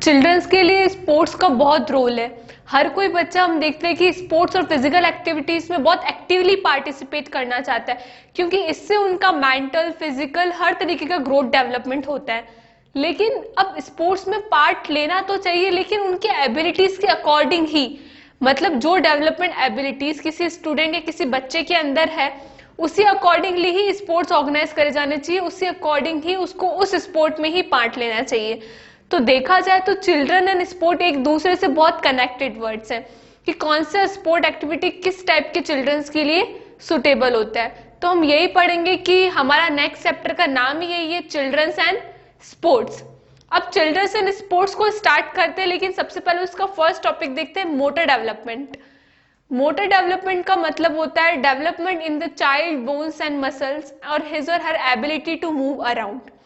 Children's के लिए sports का बहुत रोल है। हर कोई बच्चा हम देखते हैं कि स्पोर्ट्स और फिजिकल एक्टिविटीज में बहुत एक्टिवली पार्टिसिपेट करना चाहता है, क्योंकि इससे उनका मेंटल, फिजिकल हर तरीके का ग्रोथ डेवलपमेंट होता है। लेकिन अब स्पोर्ट्स में पार्ट लेना तो चाहिए, लेकिन उनके एबिलिटीज के अकॉर्डिंग ही, मतलब जो डेवलपमेंट एबिलिटीज किसी स्टूडेंट या किसी बच्चे के अंदर है उसी अकॉर्डिंगली ही स्पोर्ट्स ऑर्गेनाइज करे जाने चाहिए, उसी अकॉर्डिंग ही उसको उस स्पोर्ट में ही पार्ट लेना चाहिए। तो देखा जाए तो चिल्ड्रन एंड स्पोर्ट एक दूसरे से बहुत कनेक्टेड वर्ड्स हैं कि कौन सा स्पोर्ट एक्टिविटी किस टाइप के चिल्ड्रंस के लिए सुटेबल होता है। तो हम यही पढ़ेंगे कि हमारा नेक्स्ट चैप्टर का नाम ही यही है, चिल्ड्रंस एंड स्पोर्ट्स। अब चिल्ड्रंस एंड स्पोर्ट्स को स्टार्ट करते हैं, लेकिन सबसे पहले उसका फर्स्ट टॉपिक देखते हैं, मोटर डेवलपमेंट। मोटर डेवलपमेंट का मतलब होता है development in the child bones and muscles और हिज और हर एबिलिटी टू मूव अराउंड।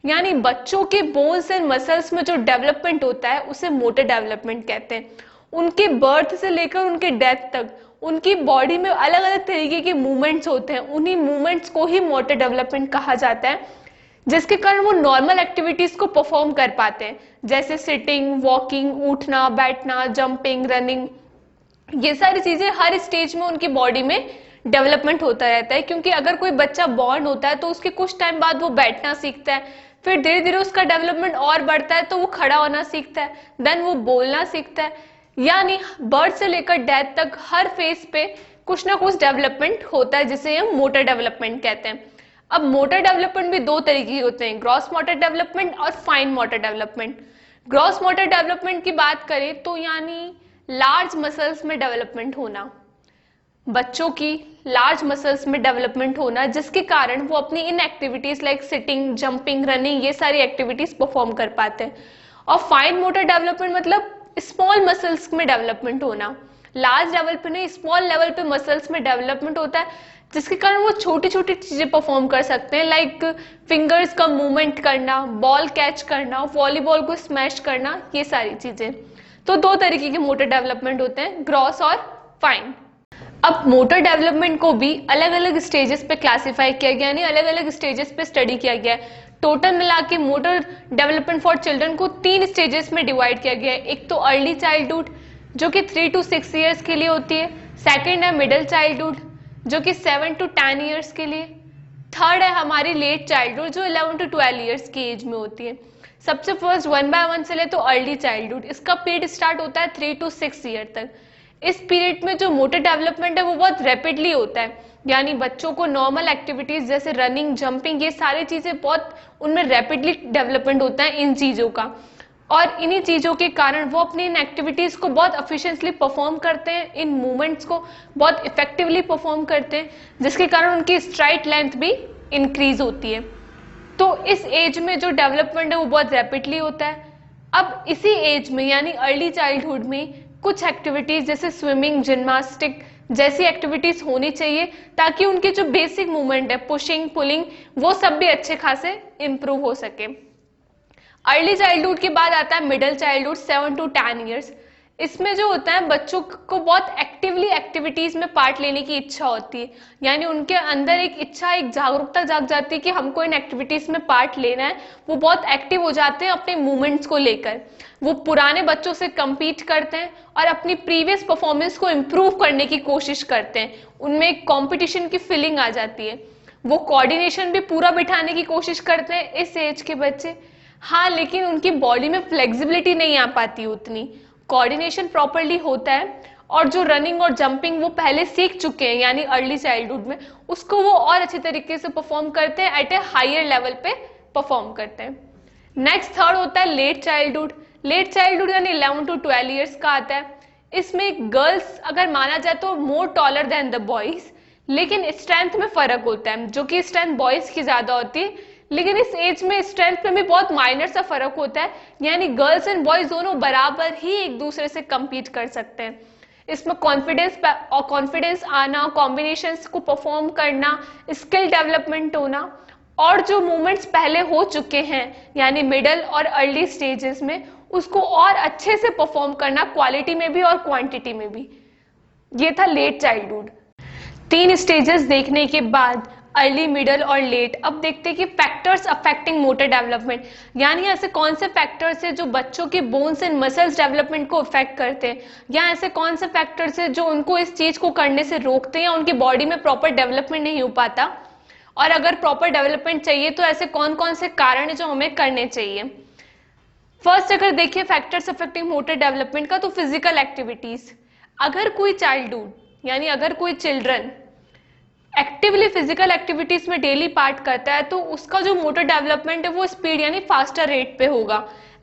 यानी बच्चों के बोन्स एंड मसल्स में जो डेवलपमेंट होता है उसे मोटर डेवलपमेंट कहते हैं। उनके बर्थ से लेकर उनके डेथ तक उनकी बॉडी में अलग अलग तरीके के मूवमेंट्स होते हैं, उन्हीं मूवमेंट्स को ही मोटर डेवलपमेंट कहा जाता है, जिसके कारण वो नॉर्मल एक्टिविटीज को परफॉर्म कर पाते हैं, जैसे सिटिंग, वॉकिंग, उठना, बैठना, जंपिंग, रनिंग। ये सारी चीजें हर स्टेज में उनकी बॉडी में डेवलपमेंट होता रहता है, क्योंकि अगर कोई बच्चा बॉर्न होता है तो उसके कुछ टाइम बाद वो बैठना सीखता है, फिर धीरे धीरे उसका डेवलपमेंट और बढ़ता है तो वो खड़ा होना सीखता है, देन वो बोलना सीखता है। यानी बर्थ से लेकर डेथ तक हर फेज पे कुछ ना कुछ डेवलपमेंट होता है, जिसे हम मोटर डेवलपमेंट कहते हैं। अब मोटर डेवलपमेंट भी दो तरीके के होते हैं, ग्रॉस मोटर डेवलपमेंट और fine motor development. Gross motor development की बात करें तो यानी लार्ज मसल्स में डेवलपमेंट होना, बच्चों की लार्ज मसल्स में डेवलपमेंट होना, जिसके कारण वो अपनी इन activities like sitting, jumping, running, ये सारी एक्टिविटीज परफॉर्म कर पाते हैं। और फाइन मोटर डेवलपमेंट मतलब स्मॉल मसल्स में डेवलपमेंट होना, लार्ज लेवल पे नहीं, स्मॉल लेवल पे मसल्स में डेवलपमेंट होता है, जिसके कारण वो छोटी छोटी चीजें परफॉर्म कर सकते हैं, लाइक फिंगर्स का मूवमेंट करना, बॉल कैच करना, वॉलीबॉल को स्मैश करना, ये सारी चीजें। तो दो तरीके के मोटर डेवलपमेंट होते हैं, ग्रॉस और फाइन। अब मोटर डेवलपमेंट को भी अलग अलग स्टेजेस पे क्लासिफाई किया गया, यानी अलग अलग स्टेजेस पे स्टडी किया गया है। टोटल मिला के मोटर डेवलपमेंट फॉर चिल्ड्रन को 3 स्टेजेस में डिवाइड किया गया है। एक तो अर्ली चाइल्डहुड जो कि 3 to 6 ईयर्स के लिए होती है, सेकेंड है मिडिल चाइल्डहुड जो कि 7 to 10 ईयर्स के लिए, थर्ड है हमारी लेट चाइल्डहुड जो 11 to 12 ईयर्स की एज में होती है। सबसे फर्स्ट 1 by 1 से ले तो अर्ली चाइल्डहुड, इसका पीरियड स्टार्ट होता है 3 to 6 ईयर तक। इस पीरियड में जो मोटर डेवलपमेंट है वो बहुत रैपिडली होता है, यानी बच्चों को नॉर्मल एक्टिविटीज जैसे रनिंग, जंपिंग, ये सारी चीजें बहुत उनमें रैपिडली डेवलपमेंट होता है इन चीजों का, और इन्हीं चीजों के कारण वो अपनी इन एक्टिविटीज को बहुत एफिशिएंटली परफॉर्म करते हैं, इन मूवमेंट्स को बहुत इफेक्टिवली परफॉर्म करते हैं, जिसके कारण उनकी स्ट्राइड लेंथ भी इंक्रीज होती है। तो इस एज में जो डेवलपमेंट है वो बहुत रैपिडली होता है। अब इसी एज में यानी अर्ली चाइल्डहुड में कुछ एक्टिविटीज जैसे स्विमिंग, जिम्नास्टिक जैसी एक्टिविटीज होनी चाहिए, ताकि उनके जो बेसिक मूवमेंट है, पुशिंग, पुलिंग, वो सब भी अच्छे खासे इंप्रूव हो सके। अर्ली चाइल्डहुड के बाद आता है मिडिल चाइल्डहुड 7 to 10 ईयर्स। इसमें जो होता है बच्चों को बहुत एक्टिवली एक्टिविटीज में पार्ट लेने की इच्छा होती है, यानी उनके अंदर एक इच्छा, एक जागरूकता जाग जाती है कि हमको इन एक्टिविटीज में पार्ट लेना है। वो बहुत एक्टिव हो जाते हैं अपने मूवमेंट्स को लेकर, वो पुराने बच्चों से compete करते हैं और अपनी प्रीवियस परफॉर्मेंस को इम्प्रूव करने की कोशिश करते हैं, उनमें एक कॉम्पिटिशन की फीलिंग आ जाती है। वो कोऑर्डिनेशन भी पूरा बिठाने की कोशिश करते हैं इस एज के बच्चे। हाँ, लेकिन उनकी बॉडी में फ्लेक्सिबिलिटी नहीं आ पाती उतनी, कोऑर्डिनेशन प्रॉपरली होता है, और जो रनिंग और जंपिंग वो पहले सीख चुके हैं यानी अर्ली चाइल्डहुड में, उसको वो और अच्छे तरीके से परफॉर्म करते हैं, एट ए हायर लेवल पे परफॉर्म करते हैं। नेक्स्ट थर्ड होता है लेट चाइल्डहुड। लेट चाइल्डहुड यानी 11 to 12 ईयर्स का आता है। इसमें गर्ल्स अगर माना जाए तो मोर टॉलर देन द बॉयज, लेकिन स्ट्रेंथ में फर्क होता है, जो कि स्ट्रेंथ बॉयज की ज्यादा होती है, लेकिन इस एज में स्ट्रेंथ में भी बहुत माइनर सा फर्क होता है, यानी गर्ल्स एंड बॉयज दोनों बराबर ही एक दूसरे से compete कर सकते हैं। इसमें कॉन्फिडेंस आना, कॉम्बिनेशंस को परफॉर्म करना, स्किल डेवलपमेंट होना, और जो मूवमेंट्स पहले हो चुके हैं यानी मिडल और अर्ली स्टेजेस में, उसको और अच्छे से परफॉर्म करना, क्वालिटी में भी और क्वांटिटी में भी। ये था लेट चाइल्डहुड। 3 स्टेजेस देखने के बाद अर्ली, मिडल और लेट। अब देखते हैं कि फैक्टर्स अफेक्टिंग मोटर डेवलपमेंट, यानी ऐसे कौन से फैक्टर्स हैं जो बच्चों के बोन्स एंड मसल्स डेवलपमेंट को अफेक्ट करते हैं, या ऐसे कौन से फैक्टर्स हैं जो उनको इस चीज को करने से रोकते हैं या उनकी बॉडी में प्रॉपर डेवलपमेंट नहीं हो पाता, और अगर प्रॉपर डेवलपमेंट चाहिए तो ऐसे कौन कौन से कारण है जो हमें करने चाहिए। फर्स्ट अगर देखिए फैक्टर्स अफेक्टिंग मोटर डेवलपमेंट का, तो फिजिकल एक्टिविटीज। अगर कोई चाइल्डहुड यानी अगर कोई चिल्ड्रन एक्टिवली फिजिकल एक्टिविटीज में डेली पार्ट करता है तो उसका जो मोटर डेवलपमेंट है वो स्पीड यानी फास्टर रेट पे होगा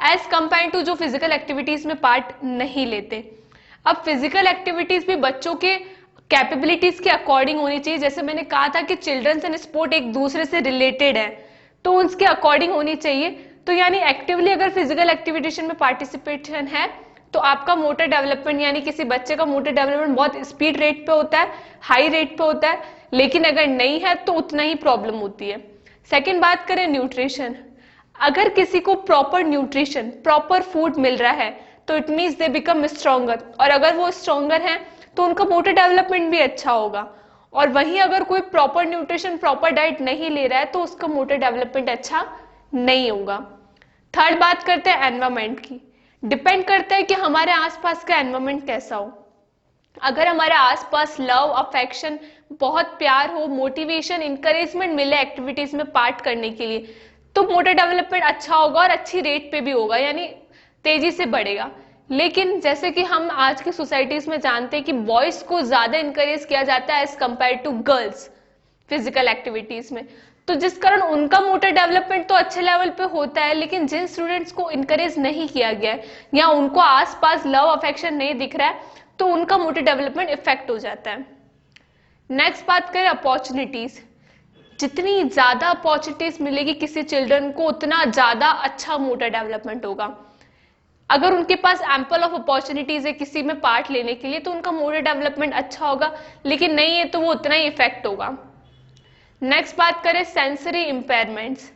एज कंपेयर टू जो फिजिकल एक्टिविटीज में पार्ट नहीं लेते। अब फिजिकल एक्टिविटीज भी बच्चों के कैपेबिलिटीज के अकॉर्डिंग होनी चाहिए। जैसे मैंने कहा था कि चिल्ड्रंस एंड स्पोर्ट एक दूसरे से रिलेटेड है, तो उसके अकॉर्डिंग होनी चाहिए। तो यानी एक्टिवली अगर फिजिकल एक्टिविटेशन में पार्टिसिपेशन है तो आपका मोटर डेवलपमेंट यानी किसी बच्चे का मोटर डेवलपमेंट बहुत स्पीड रेट पे होता है, हाई रेट पे होता है, लेकिन अगर नहीं है तो उतना ही प्रॉब्लम होती है। सेकेंड बात करें न्यूट्रिशन, अगर किसी को प्रॉपर न्यूट्रिशन प्रॉपर फूड मिल रहा है तो it means they become stronger, और अगर वो स्ट्रॉन्गर है तो उनका मोटर डेवलपमेंट भी अच्छा होगा। और वहीं अगर कोई प्रॉपर न्यूट्रिशन प्रॉपर डाइट नहीं ले रहा है तो उसका मोटर डेवलपमेंट अच्छा नहीं होगा। थर्ड बात करते हैं एनवायरमेंट की। डिपेंड करता है कि हमारे आसपास का एनवायरमेंट कैसा हो। अगर हमारे आसपास लव, अफेक्शन, बहुत प्यार हो, मोटिवेशन, इंकरेजमेंट मिले एक्टिविटीज में पार्ट करने के लिए, तो मोटर डेवलपमेंट अच्छा होगा और अच्छी रेट पे भी होगा, यानी तेजी से बढ़ेगा। लेकिन जैसे कि हम आज की सोसाइटीज में जानते हैं कि बॉयज को ज्यादा इंकरेज किया जाता है as compared to girls physical activities में, तो जिस कारण उनका मोटर डेवलपमेंट तो अच्छे लेवल पे होता है, लेकिन जिन स्टूडेंट्स को इंकरेज नहीं किया गया है या उनको आसपास लव अफेक्शन नहीं दिख रहा है तो उनका मोटर डेवलपमेंट इफेक्ट हो जाता है। नेक्स्ट बात करें अपॉर्चुनिटीज। जितनी ज्यादा अपॉर्चुनिटीज मिलेगी किसी चिल्ड्रन को उतना ज्यादा अच्छा मोटर डेवलपमेंट होगा। अगर उनके पास एम्पल ऑफ अपॉर्चुनिटीज है किसी में पार्ट लेने के लिए तो उनका मोटर डेवलपमेंट अच्छा होगा, लेकिन नहीं है तो वो उतना ही इफेक्ट होगा। नेक्स्ट बात करें सेंसरी इंपेयरमेंट्स।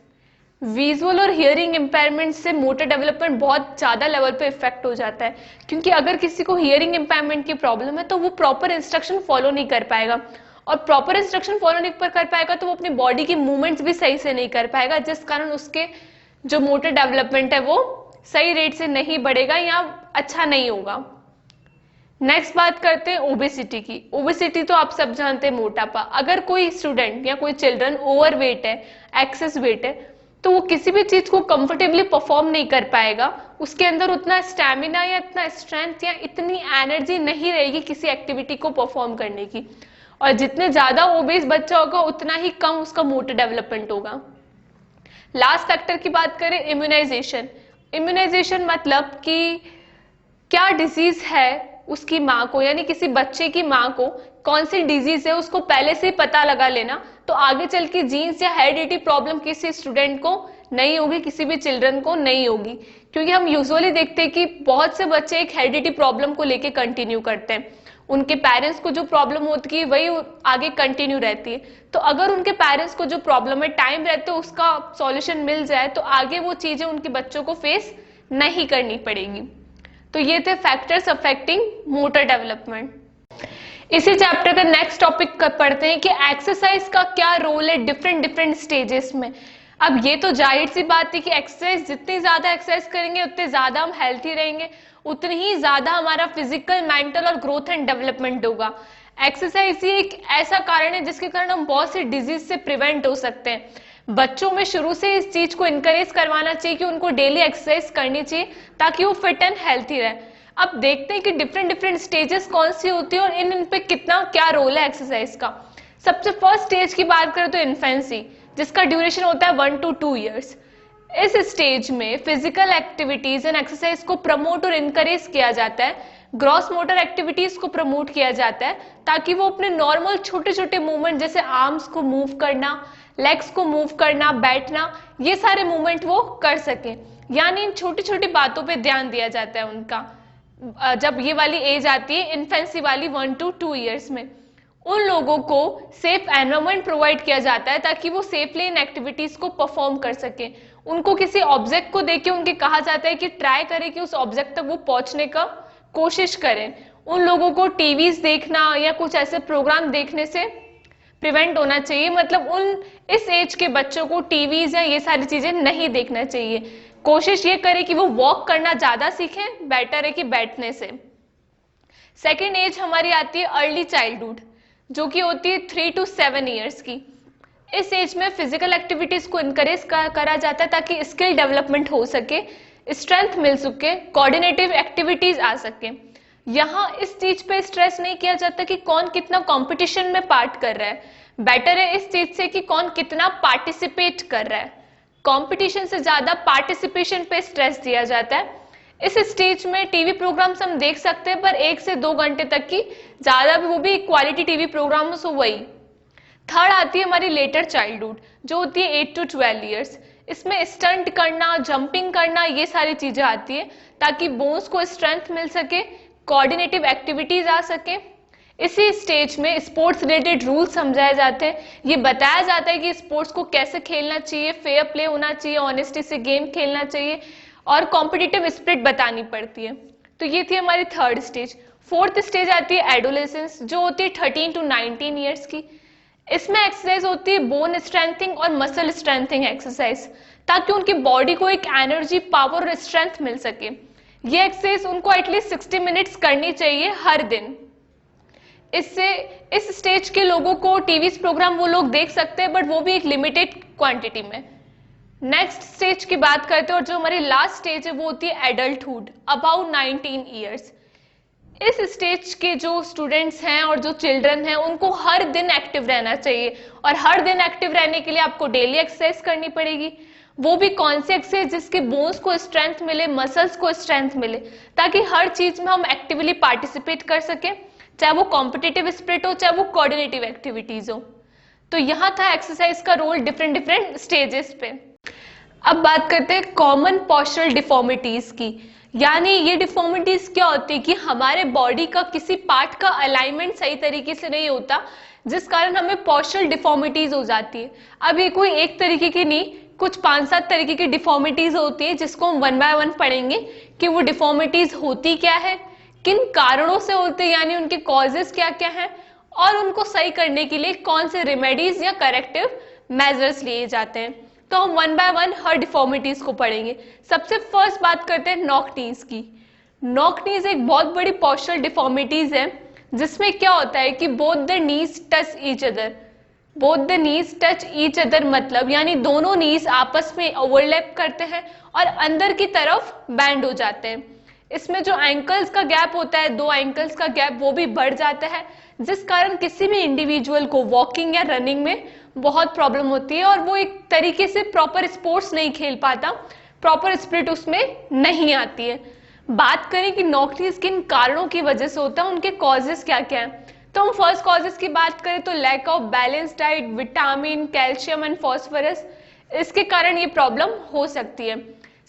विजुअल और हियरिंग इंपेयरमेंट से मोटर डेवलपमेंट बहुत ज्यादा लेवल पे इफेक्ट हो जाता है, क्योंकि अगर किसी को हियरिंग इंपेयरमेंट की प्रॉब्लम है तो वो प्रॉपर इंस्ट्रक्शन फॉलो नहीं कर पाएगा, और प्रॉपर इंस्ट्रक्शन फॉलो नहीं कर पाएगा तो वो अपनी बॉडी की मूवमेंट्स भी सही से नहीं कर पाएगा, जिस कारण उसके जो मोटर डेवलपमेंट है वो सही रेट से नहीं बढ़ेगा या अच्छा नहीं होगा। नेक्स्ट बात करते हैं ओबेसिटी की। ओबेसिटी तो आप सब जानते हैं, मोटापा। अगर कोई स्टूडेंट या कोई चिल्ड्रन ओवरवेट है, एक्सेस वेट है, तो वो किसी भी चीज को कंफर्टेबली परफॉर्म नहीं कर पाएगा, उसके अंदर उतना स्टैमिना या इतना स्ट्रेंथ या इतनी एनर्जी नहीं रहेगी किसी एक्टिविटी को परफॉर्म करने की, और जितने ज्यादा ओबेस बच्चा होगा उतना ही कम उसका मोटर डेवलपमेंट होगा। लास्ट फैक्टर की बात करें इम्यूनाइजेशन। इम्यूनाइजेशन मतलब कि क्या डिजीज है उसकी माँ को, यानी किसी बच्चे की माँ को कौन सी डिजीज है उसको पहले से ही पता लगा लेना, तो आगे चल के जीन्स या हेरिडिटी प्रॉब्लम किसी स्टूडेंट को नहीं होगी, किसी भी चिल्ड्रन को नहीं होगी। क्योंकि हम यूजुअली देखते हैं कि बहुत से बच्चे एक हेरिडिटी प्रॉब्लम को लेके कंटिन्यू करते हैं, उनके पेरेंट्स को जो प्रॉब्लम होती है वही आगे कंटिन्यू रहती है। तो अगर उनके पेरेंट्स को जो प्रॉब्लम है टाइम रहते उसका सॉल्यूशन मिल जाए तो आगे वो चीजें उनके बच्चों को फेस नहीं करनी पड़ेगी। तो ये थे फैक्टर्स अफेक्टिंग मोटर डेवलपमेंट। इसी चैप्टर का नेक्स्ट टॉपिक पढ़ते हैं कि एक्सरसाइज का क्या रोल है डिफरेंट स्टेजेस में। अब ये तो जाहिर सी बात है कि एक्सरसाइज जितनी ज्यादा एक्सरसाइज करेंगे उतने ज्यादा हम हेल्थी रहेंगे, उतनी ही ज्यादा हमारा फिजिकल, मेंटल और ग्रोथ एंड डेवलपमेंट होगा। एक्सरसाइज ही एक ऐसा कारण है जिसके कारण हम बहुत सी डिजीज से प्रिवेंट हो सकते हैं। बच्चों में शुरू से इस चीज को इनकरेज करवाना चाहिए कि उनको डेली एक्सरसाइज करनी चाहिए ताकि वो फिट एंड हेल्थी रहे। अब देखते हैं कि डिफरेंट स्टेजेस कौन सी होती है और इन पे कितना क्या रोल है एक्सरसाइज का। सबसे फर्स्ट स्टेज की बात करें तो इन्फेंसी, जिसका ड्यूरेशन होता है 1 to 2 years। इस स्टेज में फिजिकल एक्टिविटीज एंड एक्सरसाइज को प्रमोट और इनकरेज किया जाता है, ग्रॉस मोटर एक्टिविटीज को प्रमोट किया जाता है ताकि वो अपने नॉर्मल छोटे छोटे मूवमेंट जैसे आर्म्स को मूव करना, लेग्स को मूव करना, बैठना, ये सारे मूवमेंट वो कर सके। यानी इन छोटी छोटी बातों पे ध्यान दिया जाता है उनका। जब ये वाली एज आती है इन्फेंसी वाली 1 to 2 years में, उन लोगों को सेफ एनवायरनमेंट प्रोवाइड किया जाता है ताकि वो सेफली इन एक्टिविटीज को परफॉर्म कर सके। उनको किसी ऑब्जेक्ट को देख के उनके कहा जाता है कि ट्राई करें कि उस ऑब्जेक्ट तक वो पहुंचने का कोशिश करें। उन लोगों को टीवीज देखना या कुछ ऐसे प्रोग्राम देखने से प्रिवेंट होना चाहिए, मतलब उन इस एज के बच्चों को टीवीज या ये सारी चीजें नहीं देखना चाहिए। कोशिश ये करें कि वो वॉक करना ज्यादा सीखें, बेटर है कि बैठने से। सेकेंड एज हमारी आती है अर्ली चाइल्डहुड, जो कि होती है 3 to 7 ईयर्स की। इस एज में फिजिकल एक्टिविटीज को इनकरेज करा जाता है ताकि स्किल डेवलपमेंट हो सके, स्ट्रेंथ मिल सके, कोऑर्डिनेटिव एक्टिविटीज आ सके। यहाँ इस चीज पे स्ट्रेस नहीं किया जाता कि कौन कितना कंपटीशन में पार्ट कर रहा है, बेटर है इस चीज से कि कौन कितना पार्टिसिपेट कर रहा है। कंपटीशन से ज्यादा पार्टिसिपेशन पे स्ट्रेस दिया जाता है। इस स्टेज में टीवी प्रोग्राम्स हम देख सकते हैं, पर 1 से 2 घंटे तक की, ज्यादा भी वो भी क्वालिटी टीवी प्रोग्राम्स हो वही। थर्ड आती है हमारी लेटर चाइल्डहुड, जो होती है 8 to 12 ईयर्स। इसमें स्टंट करना, जंपिंग करना, ये सारी चीजें आती है ताकि बोन्स को स्ट्रेंथ मिल सके, कोऑर्डिनेटिव एक्टिविटीज आ सके। इसी स्टेज में स्पोर्ट्स रिलेटेड रूल्स समझाए जाते हैं, ये बताया जाता है कि स्पोर्ट्स को कैसे खेलना चाहिए, फेयर प्ले होना चाहिए, ऑनेस्टी से गेम खेलना चाहिए और कॉम्पिटिटिव स्पिरिट बतानी पड़ती है। तो ये थी हमारी थर्ड स्टेज। फोर्थ स्टेज आती है एडोलेसेंस, जो होती है 13 to 19 ईयर्स की। इसमें एक्सरसाइज होती है बोन स्ट्रेंथिंग और मसल स्ट्रेंथिंग एक्सरसाइज, ताकि उनकी बॉडी को एक एनर्जी, पावर और स्ट्रेंथ मिल सके। ये एक्सरसाइज उनको एटलीस्ट 60 मिनट्स करनी चाहिए हर दिन। इससे इस स्टेज के लोगों को टीवी प्रोग्राम वो लोग देख सकते हैं, बट वो भी एक लिमिटेड क्वांटिटी में। नेक्स्ट स्टेज की बात करते हैं और जो हमारी लास्ट स्टेज है वो होती है एडल्टहुड, अबाउट 19 ईयर्स। इस स्टेज के जो स्टूडेंट्स हैं और जो चिल्ड्रन हैं उनको हर दिन एक्टिव रहना चाहिए, और हर दिन एक्टिव रहने के लिए आपको डेली एक्सरसाइज करनी पड़ेगी। वो भी कौन सी एक्सरसाइज जिसके बोन्स को स्ट्रेंथ मिले, मसल्स को स्ट्रेंथ मिले, ताकि हर चीज में हम एक्टिवली पार्टिसिपेट कर सकें, चाहे वो कॉम्पिटिटिव स्पिरिट हो, चाहे वो कोऑर्डिनेटिव एक्टिविटीज हो। तो यहाँ था एक्सरसाइज का रोल डिफरेंट स्टेजेस पे। अब बात करते हैं कॉमन पोस्चरल डिफॉर्मिटीज की। यानी ये डिफॉर्मिटीज क्या होती है कि हमारे बॉडी का किसी पार्ट का अलाइनमेंट सही तरीके से नहीं होता, जिस कारण हमें पोस्चरल डिफॉर्मिटीज हो जाती है। अब ये कोई एक तरीके की नहीं, कुछ 5-7 तरीके की डिफॉर्मिटीज होती है, जिसको हम 1 by 1 पढ़ेंगे कि वो डिफॉर्मिटीज होती क्या है, किन कारणों से होते हैं, यानी उनके कॉजेस क्या क्या हैं, और उनको सही करने के लिए कौन से रेमेडीज या करेक्टिव मेजर्स लिए जाते हैं। तो हम 1 by 1 हर डिफॉर्मिटीज को पढ़ेंगे। सबसे फर्स्ट बात करते हैं नॉक नीज की। नॉक नीज एक बहुत बड़ी पोस्चरल डिफॉर्मिटीज है, जिसमें क्या होता है कि both the knees touch each other. Both the knees touch each other मतलब यानी दोनों नीज आपस में ओवरलैप करते हैं और अंदर की तरफ बैंड हो जाते हैं। इसमें जो एंकल्स का गैप होता है, 2 एंकल्स का गैप, वो भी बढ़ जाता है, जिस कारण किसी भी इंडिविजुअल को वॉकिंग या रनिंग में बहुत प्रॉब्लम होती है और वो एक तरीके से प्रॉपर स्पोर्ट्स नहीं खेल पाता, प्रॉपर स्पिरिट उसमें नहीं आती है। बात करें कि नॉक नीज किन कारणों की वजह से होता है, उनके कॉजेस क्या क्या हैं, तो हम फर्स्ट कॉजेस की बात करें तो lack of balance diet, vitamin, calcium and phosphorus, इसके कारण ये प्रॉब्लम हो सकती है।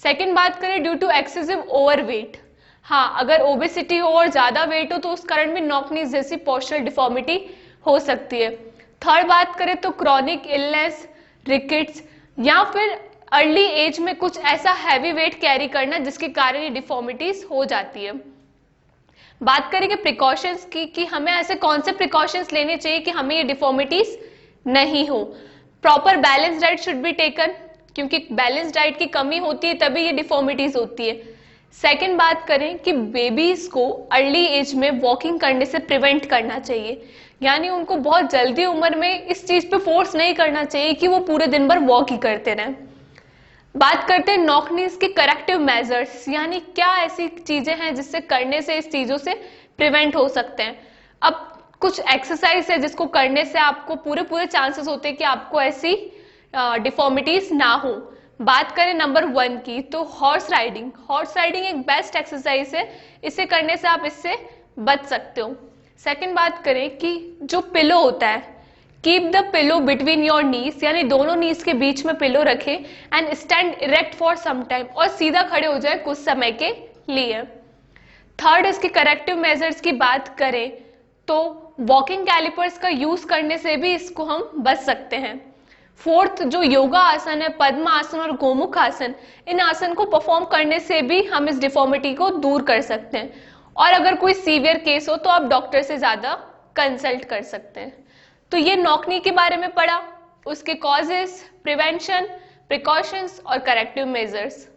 सेकेंड बात करें ड्यू टू एक्सेसिव ओवरवेट। हाँ, अगर ओबेसिटी हो और ज्यादा वेट हो तो उस कारण भी नॉक नीज जैसी पोस्चरल डिफॉर्मिटी हो सकती है। थर्ड बात करें तो क्रॉनिक इलनेस, रिकेट्स, या फिर अर्ली एज में कुछ ऐसा हैवी वेट कैरी करना जिसके कारण ये डिफॉर्मिटीज हो जाती है। बात करेंगे प्रिकॉशंस की कि हमें ऐसे कौन से प्रिकॉशंस लेने चाहिए कि हमें ये डिफॉर्मिटीज नहीं हो। Proper balance diet should be taken, क्योंकि बैलेंस डाइट की कमी होती है तभी ये डिफॉर्मिटीज होती है। सेकेंड बात करें कि बेबीज को अर्ली एज में वॉकिंग करने से प्रिवेंट करना चाहिए, यानी उनको बहुत जल्दी उम्र में इस चीज पे फोर्स नहीं करना चाहिए कि वो पूरे दिन भर वॉक ही करते रहें। बात करते हैं नॉक नीज के करेक्टिव मेजर्स, यानी क्या ऐसी चीजें हैं जिससे करने से इस चीजों से प्रिवेंट हो सकते हैं। अब कुछ एक्सरसाइज है जिसको करने से आपको पूरे चांसेस होते हैं कि आपको ऐसी डिफॉर्मिटीज ना हो। बात करें नंबर 1 की तो हॉर्स राइडिंग। हॉर्स राइडिंग एक बेस्ट एक्सरसाइज है, इसे करने से आप इससे बच सकते हो। सेकंड बात करें कि जो पिलो होता है, keep the pillow between your knees, यानी दोनों नीज के बीच में पिलो रखें and stand erect for some time, और सीधा खड़े हो जाए कुछ समय के लिए। थर्ड, इसके करेक्टिव मेजर्स की बात करें तो वॉकिंग कैलिपर्स का यूज करने से भी इसको हम बच सकते हैं। फोर्थ, जो योगा आसन है, पद्म आसन और गोमुख आसन, इन आसन को परफॉर्म करने से भी हम इस डिफॉर्मिटी को दूर कर सकते हैं। और अगर कोई सीवियर केस हो तो आप डॉक्टर से ज्यादा कंसल्ट कर सकते हैं। तो ये नॉकनी के बारे में पढ़ा, उसके कॉजेस, प्रिवेंशन, प्रिकॉशंस और corrective measures.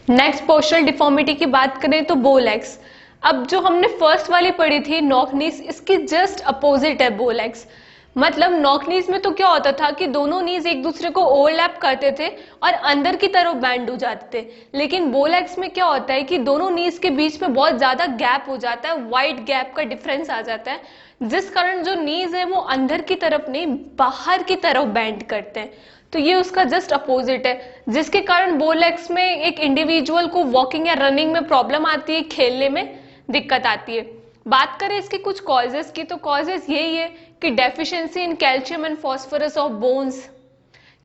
Next postural deformity की बात करें तो बो लेग्स। अब जो हमने फर्स्ट वाली पढ़ी थी नॉक-नीज, इसकी जस्ट अपोजिट है बो लेग्स। मतलब नॉक-नीज में तो क्या होता था कि दोनों नीज एक दूसरे को ओवरलैप करते थे और अंदर की तरफ बैंड हो जाते थे, लेकिन बो लेग्स में क्या होता है कि दोनों नीज के बीच में बहुत ज्यादा गैप हो जाता है, वाइड गैप का डिफरेंस आ जाता है, जिस कारण जो नीज है वो अंदर की तरफ नहीं बाहर की तरफ बैंड करते हैं। तो ये उसका जस्ट अपोजिट है, जिसके कारण बो लेग्स में एक इंडिविजुअल को वॉकिंग या रनिंग में प्रॉब्लम आती है, खेलने में दिक्कत आती है। बात करें इसके कुछ कॉजेस की, तो कॉजेस यही है कि deficiency in calcium and phosphorus of bones,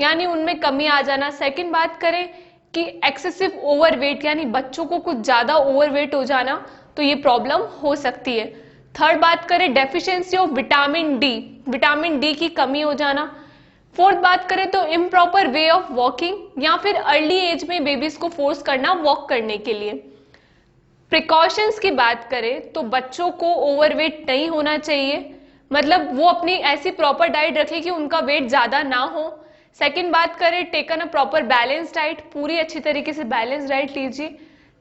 यानी उनमें कमी आ जाना। सेकंड बात करें कि एक्सेसिव ओवरवेट, यानी बच्चों को कुछ ज्यादा ओवरवेट हो जाना, तो ये प्रॉब्लम हो सकती है। थर्ड बात करें डेफिशिएंसी ऑफ विटामिन डी की कमी हो जाना। फोर्थ बात करें तो इम्प्रॉपर वे ऑफ वॉकिंग, या फिर अर्ली एज में बेबीज को फोर्स करना वॉक करने के लिए। प्रिकॉशंस की बात करें तो बच्चों को ओवरवेट नहीं होना चाहिए, मतलब वो अपनी ऐसी प्रॉपर डाइट रखें कि उनका वेट ज्यादा ना हो। सेकंड बात करें taken a proper balance diet, पूरी अच्छी तरीके से बैलेंस डाइट लीजिए।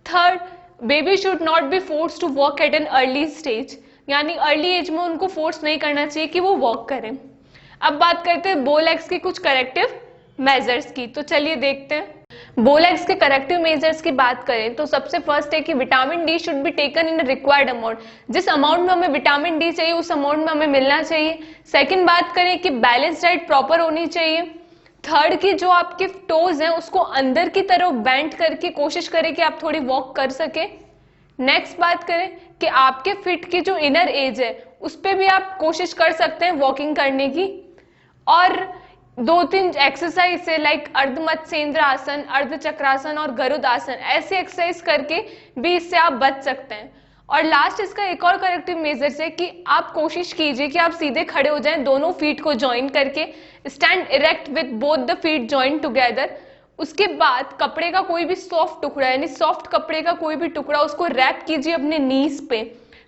Third, baby should not be force to walk at an early stage, यानी अर्ली एज में उनको फोर्स नहीं करना चाहिए कि वो वॉक करें। अब बात करते हैं बो लेग्स की कुछ करेक्टिव मेजर्स की, तो चलिए देखते हैं। बो लेग्स के करेक्टिव मेजर्स की बात करें तो सबसे फर्स्ट है कि vitamin D should be taken in required amount, जिस अमाउंट में हमें विटामिन डी चाहिए उस अमाउंट में हमें मिलना चाहिए। सेकंड बात करें कि बैलेंस डाइट प्रॉपर होनी चाहिए। थर्ड की जो आपके टोज हैं उसको अंदर की तरफ बेंड करके कोशिश करें कि आप थोड़ी वॉक कर सके। नेक्स्ट बात करें कि आपके फिट की जो इनर एज है उस पर भी आप कोशिश कर सकते हैं वॉकिंग करने की। और 2-3 एक्सरसाइज है लाइक अर्धमत्स्येंद्र आसन, अर्धचक्रासन और गरुड़ आसन, ऐसे एक्सरसाइज करके भी इससे आप बच सकते हैं। और लास्ट इसका एक और करेक्टिव मेजर है कि आप कोशिश कीजिए कि आप सीधे खड़े हो जाएं, दोनों फीट को ज्वाइन करके, stand erect with both the feet join together. उसके बाद कपड़े का कोई भी सॉफ्ट टुकड़ा, यानी सॉफ्ट कपड़े का कोई भी टुकड़ा, उसको रैप कीजिए अपने नीज पे,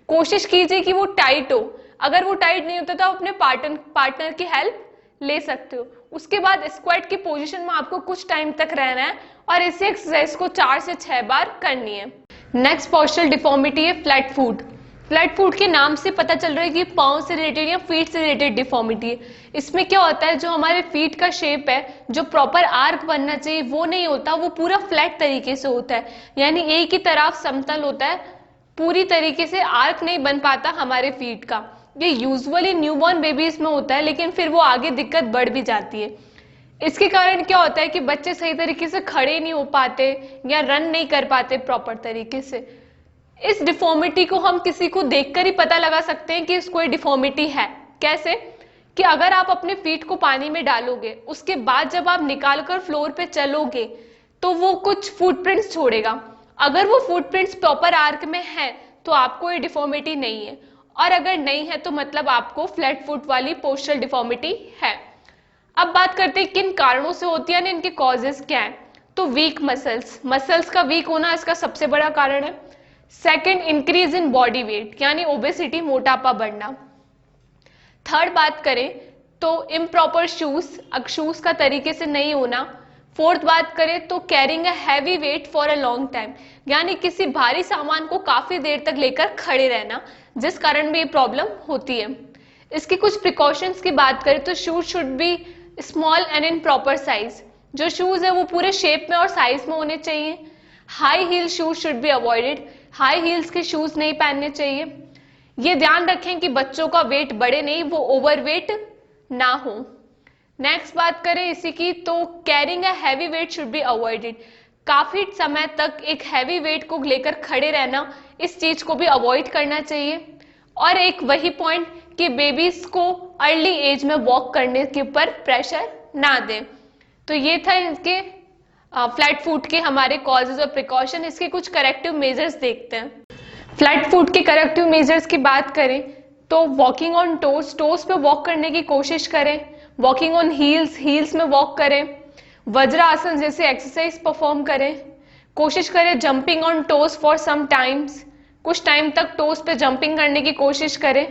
कोशिश कीजिए कि वो टाइट हो। अगर वो टाइट नहीं होता तो आप अपने पार्टनर की हेल्प ले सकते हो। उसके बाद स्क्वाट की पोजीशन में आपको कुछ टाइम तक रहना है और इसी एक्सरसाइज को 4 से 6 बार करनी है। नेक्स्ट पोस्चरल डिफॉर्मिटी है फ्लैट फुट। फ्लैट फुट के नाम से पता चल रहा है कि पांव से रिलेटेड या फीट से रिलेटेड डिफॉर्मिटी है। इसमें क्या होता है, जो हमारे फीट का शेप है, जो प्रॉपर आर्क बनना चाहिए वो नहीं होता, वो पूरा फ्लैट तरीके से होता है, यानी एक ही तरफ समतल होता है, पूरी तरीके से आर्क नहीं बन पाता हमारे फीट का। ये यूजुअली न्यूबॉर्न बेबीज में होता है, लेकिन फिर वो आगे दिक्कत बढ़ भी जाती है। इसके कारण क्या होता है कि बच्चे सही तरीके से खड़े नहीं हो पाते या रन नहीं कर पाते प्रॉपर तरीके से। इस डिफॉर्मिटी को हम किसी को देखकर ही पता लगा सकते हैं कि इसको कोई डिफॉर्मिटी है। कैसे कि अगर आप अपने फीट को पानी में डालोगे, उसके बाद जब आप निकालकर फ्लोर पे चलोगे तो वो कुछ फुटप्रिंट्स छोड़ेगा। अगर वो फुटप्रिंट्स प्रॉपर आर्क में है तो आपको ये डिफॉर्मिटी नहीं है, और अगर नहीं है तो मतलब आपको फ्लैट फुट वाली पोस्चरल डिफॉर्मिटी है। अब बात करते हैं किन कारणों से होती है, इनके कॉजेस क्या है। तो वीक मसल्स का वीक होना इसका सबसे बड़ा कारण है। Second, increase in body weight, यानी ओबेसिटी, मोटापा बढ़ना। थर्ड बात करें तो इम्प्रॉपर शूज का तरीके से नहीं होना। फोर्थ बात करें तो carrying a heavy weight for a long time, यानी किसी भारी सामान को काफी देर तक लेकर खड़े रहना, जिस कारण भी ये प्रॉब्लम होती है। इसकी कुछ प्रिकॉशंस की बात करें तो shoes should be small and in proper size, जो शूज है वो पूरे शेप में और साइज में होने चाहिए। High heel shoes should be avoided, high heels के शूज नहीं पहनने चाहिए। ये ध्यान रखें कि बच्चों का वेट बढ़े नहीं, वो ओवरवेट ना हो। नेक्स्ट बात करें इसी की तो carrying a heavy weight should be avoided, काफी समय तक एक हैवी वेट को लेकर खड़े रहना, इस चीज को भी अवॉइड करना चाहिए। और एक वही पॉइंट कि बेबीज को अर्ली एज में वॉक करने के ऊपर प्रेशर ना दें। तो ये था इनके फ्लैट फुट के हमारे कॉजेज और प्रिकॉशन। इसके कुछ करेक्टिव मेजर्स देखते हैं। फ्लैट फुट के करेक्टिव मेजर्स की बात करें तो वॉकिंग ऑन टोज पे वॉक करने की कोशिश करें, वॉकिंग ऑन हील्स में वॉक करें, वज्रासन जैसे एक्सरसाइज परफॉर्म करें, कोशिश करें jumping on toes for some times, कुछ टाइम तक टोज पे जंपिंग करने की कोशिश करें।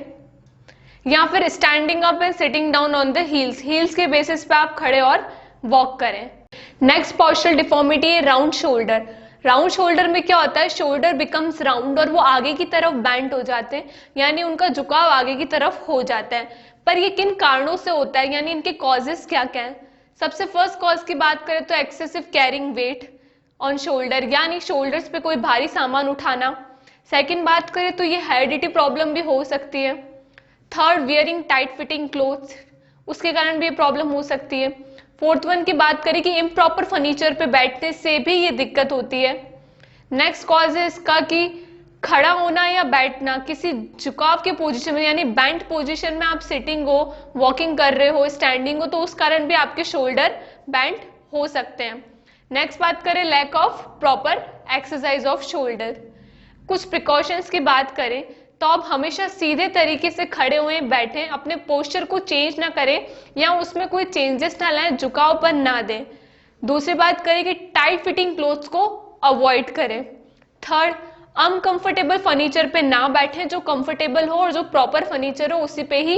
या फिर standing up and sitting down on the heels, heels के बेसिस पे आप खड़े और वॉक करें। नेक्स्ट पोस्चरल डिफॉर्मिटी है राउंड शोल्डर। राउंड शोल्डर में क्या होता है, शोल्डर बिकम्स राउंड और वो आगे की तरफ बैंड हो जाते हैं, यानी उनका झुकाव आगे की तरफ हो जाता है। पर ये किन कारणों से होता है, यानी इनके कॉजेस क्या क्या है। सबसे फर्स्ट कॉज की बात करें तो excessive carrying weight on shoulder, यानी शोल्डर्स पे कोई भारी सामान उठाना। सेकंड बात करें तो ये हेरिडिटी प्रॉब्लम भी हो सकती है। Third, wearing tight fitting clothes, उसके कारण भी ये प्रॉब्लम हो सकती है। फोर्थ वन की बात करें कि इम्प्रॉपर फर्नीचर पे बैठने से भी ये दिक्कत होती है। नेक्स्ट कॉज है इसका कि खड़ा होना या बैठना किसी झुकाव के पोजीशन में, यानी बैंड पोजीशन में आप सिटिंग हो, वॉकिंग कर रहे हो, स्टैंडिंग हो, तो उस कारण भी आपके शोल्डर बैंड हो सकते हैं। नेक्स्ट बात करें lack of proper exercise of shoulder. कुछ प्रिकॉशंस की बात करें तो आप हमेशा सीधे तरीके से खड़े हुए बैठें, अपने पोस्चर को चेंज ना करें या उसमें कोई चेंजेस ना लाएं, झुकावपन ना दें। दूसरी बात करें कि टाइट फिटिंग क्लोथ्स को अवॉइड करें। थर्ड, अनकंफर्टेबल फर्नीचर पे ना बैठें, जो कंफर्टेबल हो और जो प्रॉपर फर्नीचर हो उसी पे ही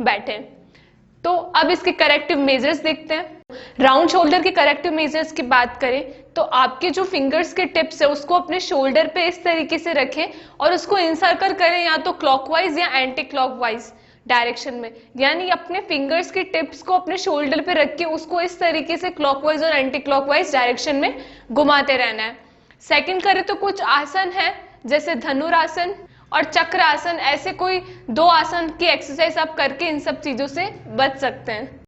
बैठें। तो अब इसके करेक्टिव मेजर्स देखते हैं। राउंड शोल्डर के करेक्टिव मेजर्स की बात करें तो आपके जो फिंगर्स के टिप्स है उसको अपने शोल्डर पे इस तरीके से रखें और उसको इनसर्कल करें या तो क्लॉकवाइज या एंटी क्लॉकवाइज डायरेक्शन में, यानी अपने फिंगर्स के टिप्स को अपने शोल्डर पे रख के उसको इस तरीके से क्लॉकवाइज और एंटी क्लॉकवाइज डायरेक्शन में घुमाते रहना है। सेकंड करें तो कुछ आसन है जैसे धनुरासन और चक्र आसन, ऐसे कोई 2 आसन की एक्सरसाइज आप करके इन सब चीजों से बच सकते हैं।